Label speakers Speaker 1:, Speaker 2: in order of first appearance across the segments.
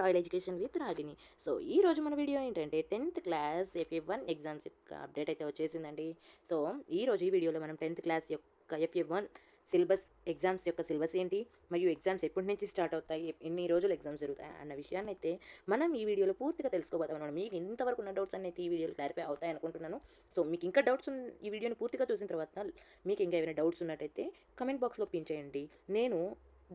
Speaker 1: Royal education with Ragini. So ఈ రోజు మన వీడియో ఏంటంటే 10th క్లాస్ FA1 ఎగ్జామ్స్ యొక్క అప్డేట్ అయితే వచ్చేసిందండి. సో ఈ వీడియోలో మనం 10th క్లాస్ యొక్క FA1 సిలబస్ ఎగ్జామ్స్ యొక్క సిలబస్ ఏంటి, మరియు ఎగ్జామ్స్ ఎప్పటి నుంచి స్టార్ట్ అవుతాయి, ఎన్ని రోజులు ఎగ్జామ్స్ జరుగుతాయి అన్న విషయాన్ని అయితే మనం ఈ వీడియోలో పూర్తిగా తెలుసుకోబోతాం అన్నమాట. మీకు ఇంతవరకు ఉన్న డౌట్స్ అన్నీ ఈ వీడియోలో క్లారిఫై అవుతాయి అనుకుంటున్నాను. సో మీకు ఇంకా డౌట్స్ ఈ వీడియోని పూర్తిగా చూసిన తర్వాత మీకు ఇంకా ఏమైనా డౌట్స్ ఉన్నట్టయితే కమెంట్ బాక్స్లో పిన్ చేయండి, నేను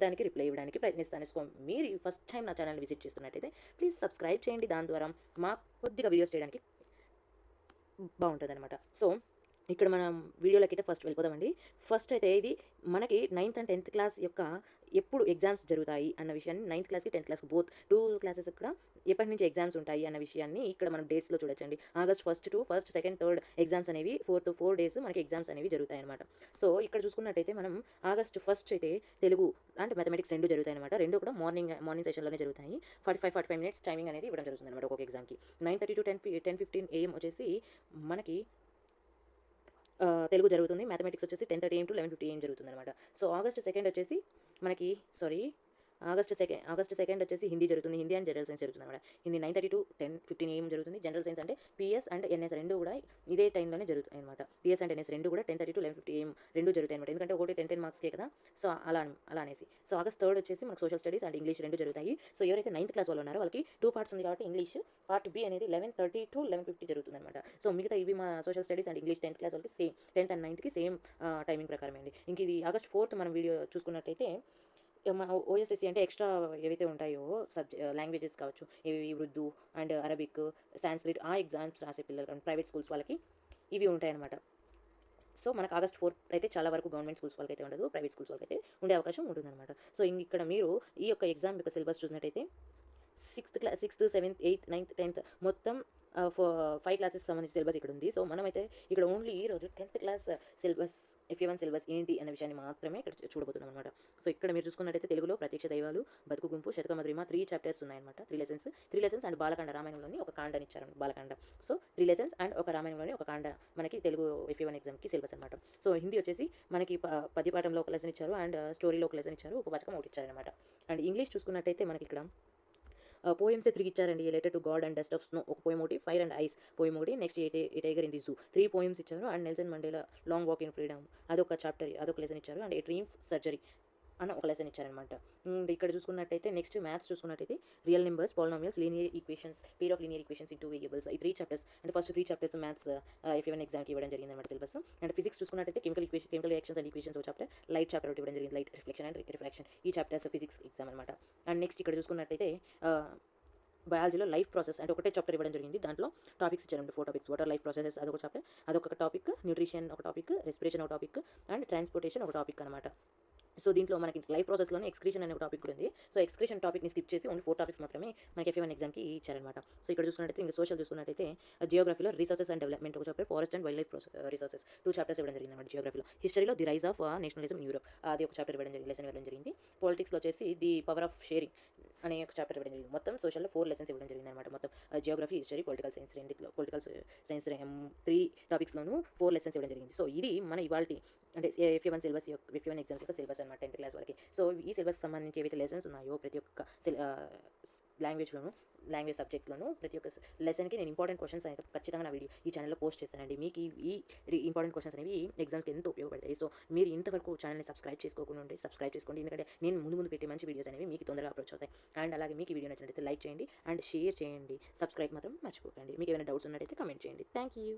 Speaker 1: దానికి రిప్లై ఇవ్వడానికి ప్రయత్నిస్తాను. సో మీరు ఫస్ట్ టైం నా ఛానల్ విజిట్ చేస్తున్నట్టయితే ప్లీజ్ సబ్స్క్రైబ్ చేయండి, దాని ద్వారా మా కొద్దిగా వీడియోస్ చేయడానికి బాగుంటుంది అనమాట. సో ఇక్కడ మనం వీడియోలోకి అయితే ఫస్ట్ వెళ్ళిపోదామండి. ఫస్ట్ అయితే ఇది మనకి 9th and 10th క్లాస్ యొక్క ఎప్పుడు ఎగ్జామ్స్ జరుగుతాయి అన్న విషయాన్ని, 9th క్లాస్కి 10th క్లాస్కి బోత్ 2 క్లాసెస్ ఇక్కడ ఎప్పటి నుంచి ఎగ్జామ్స్ ఉంటాయి అన్న విషయాన్ని ఇక్కడ మనం డేట్స్లో చూడొచ్చండి. August 1 to 1st, 2nd, 3rd exams అనేవి 4 days మనకి ఎగ్జామ్స్ అనేవి జరుగుతాయి అనమాట. సో ఇక్కడ చూసుకున్నట్టయితే మనం ఆగస్ట్ 1 అయితే తెలుగు అండ్ మ్యాథమెటిక్స్ రెండు జరుగుతాయి అనమాట. రెండు కూడా మార్నింగ్ సెషన్లోనే జరుగుతాయి. 45 minutes టైమింగ్ అనేది ఇవ్వడం జరుగుతుంది అనమాట ఒక్కొక్క ఎగ్జామ్కి. 9:30 to 10:15 AM వచ్చేసి మనకి తెలుగు జరుగుతుంది. మ్యాథమెటిక్స్ వచ్చేసి 10:30 AM to 11:50 AM జరుగుతుంది అనమాట. సో ఆగస్ట్ 2 వచ్చేసి మనకి ఆగస్ట్ సెకండ్ వచ్చేసి హిందీ జరుగుతుంది. హిందీ అండ్ జనరల్ సైన్స్ జరుగుతుంది అనమాట. హిందీ 9:30 to 10:15 AM జరుగుతుంది. జనరల్ సైన్స్ అంటే PS అండ్ NS రెండు కూడా ఇదే టైంలోనే జరుగుతాయి అనమాట. PS అండ్ NS రెండు కూడా 10:30 to 11:50 AM రెండు జరుగుతాయి అనమాట. ఎందుకంటే ఒకటి 10 మార్క్స్కే కదా. సో అలా అనేసి. సో ఆగస్ట్ 3 వచ్చేసి మనకు సోషల్ స్టడీస్ అండ్ ఇంగ్లీష్ రెండు జరుగుతాయి. సో ఎవరైతే 9th క్లాస్ వాళ్ళు ఉన్నారో వాళ్ళకి 2 parts ఉంది కాబట్టి ఇంగ్లీష్ పార్ట్ B అనేది 11:30 to 11:50 జరుగుతుంది అనమాట. సో మిగతా ఇవి మా social studies and English 10th class వాళ్ళకి same 10th and 9th same timing ప్రకారం అండి. ఇంక ఇది ఆగస్ట్ 4 మనం వీడియో చూసుకున్నట్టయితే మన OSSC అంటే ఎక్స్ట్రా ఏవైతే ఉంటాయో లాంగ్వేజెస్ కావచ్చు, ఇవి ఉర్దూ అండ్ అరబిక్, సాంస్క్రిట్ ఆ ఎగ్జామ్స్ రాసే పిల్లలు ప్రైవేట్ స్కూల్స్ వాళ్ళకి ఇవి ఉంటాయన్నమాట. సో మనకు ఆగస్ట్ 4 అయితే చాలా వరకు గవర్నమెంట్ స్కూల్స్ వాళ్ళకి అయితే ఉండదు, ప్రైవేట్ స్కూల్స్ వాళ్ళకి అయితే ఉండే అవకాశం ఉంటుందన్నమాట. సో ఇక్కడ మీరు ఈ యొక్క ఎగ్జామ్ యొక్క సిలబస్ చూసినట్టయితే 6th, 7th, 8th, 9th, 10th మొత్తం 5 క్లాసెస్ సంబంధించిన సిలబస్ ఇక్కడ ఉంది. సో మనమైతే ఇక్కడ ఓన్లీ ఈ రోజు 10th class syllabus FA1 syllabus ఏంటి అనే విషయాన్ని మాత్రమే ఇక్కడ చూడబోతున్నాం అనమాట. సో ఇక్కడ మీరు చూసుకున్నట్టయితే తెలుగులో ప్రత్యక్ష దైవాలు, బతుకు గుంపు, శతకమధురిమ 3 chapters ఉన్నాయన్నమాట. 3 lessons అండ్ బాలకాండ రామాయణంలోని ఒక కాండని ఇచ్చారు బాలకాండ. సో 3 lessons అండ్ ఒక రామాయణంలోని ఒక కాండ మనకి తెలుగు FA1 ఎగ్జామ్కి సిలబస్ అనమాట. సో హిందీ వచ్చేసి మనకి పద్యపాఠంలో ఒక లెసన్ ఇచ్చారు అండ్ స్టోరీలో ఒక లెసన్ ఇచ్చారు, ఉపవాచకం ఒకటి ఇచ్చారనమాట. అండ్ ఇంగ్లీష్ చూసుకున్నట్టయితే మనకి ఇక్కడ పోయమ్స్ 3 ఇచ్చారండి. Letter to God and dust of snow ఒక పోయం ఒకటి, ఫైర్ అండ్ ఐస్ పోయం ఒకటి, next A tiger in the zoo 3 poems ఇచ్చారు. And Nelson Mandela long walk in freedom అదొక చాప్టర్, అదొక లెసన్ ఇచ్చారు. అండ్ ఏ డ్రీమ్ సర్జరీ అన్న ఒక lesson ఇచ్చారనమాట. ఇక్కడ చూసుకున్నట్టయితే నెక్స్ట్ మ్యాథ్స్ చూసుకున్నట్టయితే real numbers, polynomials, linear equations, pair of linear equations in 2 variables, ఈ 3 chapters అంటే ఫస్ట్ 3 chapters మ్యాథ్స్ FA1 ఎగ్జామ్కి ఇవ్వడం జరిగింది అనమాట సిలబస్. అండ్ ఫిజిక్స్ చూసుకున్నట్టయితే కెమికల్ రియాక్షన్స్ అండ్ ఈక్వేషన్స్ ఒక చాప్టర్, లైట్ చాప్టర్ ఒకటి ఇవ్వడం జరిగింది, లైట్ రిఫ్లెక్షన్ అండ్ రిఫ్రాక్షన్ ఈ చాప్టర్స్ ఫిజిక్స్ ఎగ్జామ్ అనమాట. అండ్ నెక్స్ట్ ఇక్కడ చూసుకున్నట్టయితే బయాలజీలో లైఫ్ ప్రాసెస్ అంటే ఒకటే చాప్టర్ ఇవ్వడం జరిగింది. దాంట్లో టాపిక్స్ ఇచ్చారండి, 4 topics. వాటర్ లైఫ్ ప్రాసెసెస్ అదొక చాప్టర్, అదొక టాపిక్, న్యూట్రిషన్ ఒక టాపిక్, రెస్పిరేషన్ ఒక టాపిక్ అండ్ ట్రాన్స్పోర్టేషన్ ఒక టాపిక్ అనమాట. సో దీంట్లో మనకి లైఫ్ ప్రాసెస్లోనే ఎక్స్క్రీషన్ అనే ఒక టాపిక్ కూడా ఉంది. సో ఎక్స్క్రీషన్ టాపిక్ని స్కిప్ చేసి ఓన్లీ 4 topics మాత్రమే మనకి FA1 ఎగ్జామ్కి ఇచ్చారనమాట. సో ఇక్కడ చూసుకున్నట్టయితే ఇంకా సోషల్ చూసుకున్నట్టయితే జియోగ్రఫీలో రిసోర్సెస్ అండ్ డెవలప్మెంట్ ఒక chapter, forest and wildlife resources 2 chapters ఇవ్వడం జరిగింది అనమాట జియోగ్రఫీలో. హిస్టరీలో the rise of nationalism in Europe అది ఒక చాప్టర్ లెసన్ ఇవ్వడం జరిగింది. పాలిటిక్స్లో వచ్చేసి ది పవర్ ఆఫ్ షేరింగ్ అనే ఒక చాప్టర్ ఇవ్వడం జరిగింది. మొత్తం సోషల్లో 4 lessons ఇవ్వడం జరిగింది అనమాట. మొత్తం జియోగ్రఫీ, హిస్టరీ, పొలిటికల్ సైన్స్ రెండిట్లో, పొలిటికల్ సైన్స్ 3 topicsలోనూ 4 lessons ఇవ్వడం జరిగింది. సో ఇది మన ఇవాల్టి అంటే FA1 సిలబస్ FA1 ఎగ్జామ్స్ యొక్క సిలబస్ అనమాట 10th క్లాస్ వాళ్ళకి. సో ఈ సిలబస్ సంబంధించి ఏవైతే లెసన్స్ ఉన్నాయో ప్రతి ఒక్క లాంగ్వేజ్ సబ్జెక్ట్స్లోనూ ప్రతి ఒక్క లెసన్కి నేను ఇంపార్టెంట్ క్వశ్చన్స్ అయితే ఖచ్చితంగా నా వీడియో ఈ ఛానల్లో పోస్ట్ చేస్తానండి. మీకు ఈ ఇంపార్టెంట్ క్వశ్చన్స్ అనేవి ఎగ్జామ్కి ఎంతో ఉపయోగపడతాయి. సో మీరు ఇంతవరకు ఛానల్ని సబ్స్క్రైబ్ చేసుకోకుండా ఉంటే సబ్స్క్రైబ్ చేసుకోండి, ఎందుకంటే నేను ముందు పెట్టే మంచి వీడియోస్ అనేవి మీకు తొందరగా అప్రోచ్ అవుతాయి. అండ్ అలాగే మీకు ఈ వీడియో నచ్చినట్లయితే లైక్ చేయండి అండ్ షేర్ చేయండి, సబ్స్క్రైబ్ మాత్రం మర్చిపోకండి. మీకు ఏమైనా డౌట్స్ ఉన్నట్టయితే కమెంట్ చేయండి. Thank you.